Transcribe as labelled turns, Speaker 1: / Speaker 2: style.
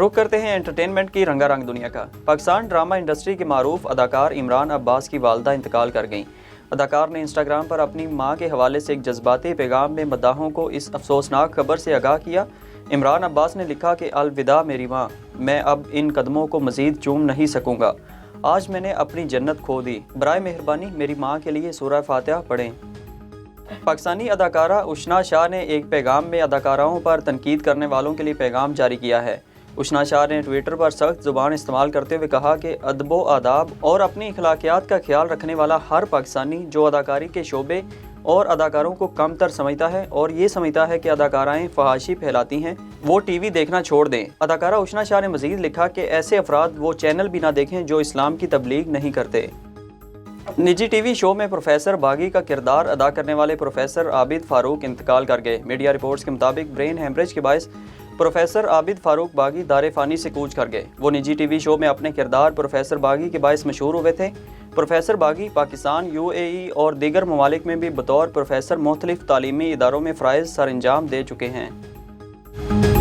Speaker 1: रुख करते हैं एंटरटेनमेंट की रंगारंग दुनिया का। पाकिस्तान ड्रामा इंडस्ट्री के मारूफ अदाकार इमरान अब्बास की वालदा इंतकाल कर गईं। अदाकार ने इंस्टाग्राम पर अपनी मां के हवाले से एक जज्बाती पैगाम में मद्दाहों को इस अफसोसनाक खबर से आगाह किया। इमरान अब्बास ने लिखा कि अलविदा मेरी मां, मैं अब इन कदमों को मज़ीद चूम नहीं सकूंगा। आज मैंने अपनी जन्नत खो दी। बराए मेहरबानी मेरी मां के लिए सूरह फातिहा पढ़ें। पाकिस्तानी अदाकारा उशना शाह ने एक पैगाम में अदाकाराओं पर तनकीद करने वालों के लिए पैगाम जारी किया है। उशना शाह ने ट्विटर पर सख्त ज़ुबान इस्तेमाल करते हुए कहा कि अदबो आदाब और अपनी अखलाकियात का ख्याल रखने वाला हर पाकिस्तानी जो अदाकारी के शोबे और अदाकारों को कमतर समझता है और ये समझता है कि अदाकाराएं फहाशी फैलाती हैं, वो टीवी देखना छोड़ दें। अदाकारा उशना शाह ने मज़ीद लिखा कि ऐसे अफराद वो चैनल भी ना देखें जो इस्लाम की तबलीग नहीं करते। निजी टीवी शो में प्रोफेसर बागी का किरदार अदा करने वाले प्रोफेसर आबिद फारूक इंतकाल कर गए। मीडिया रिपोर्ट्स के मुताबिक ब्रेन हेमरेज के बायस प्रोफेसर आबिद फारूक बागी दारे फ़ानी से कूच कर गए। वो निजी टीवी शो में अपने किरदार प्रोफेसर बागी के बायस मशहूर हुए थे। प्रोफेसर बागी पाकिस्तान, UAE और दीगर ममालिक में भी बतौर प्रोफेसर मुख्तलिफ तालीमी इदारों में फ़राइज़ सर अंजाम दे चुके हैं।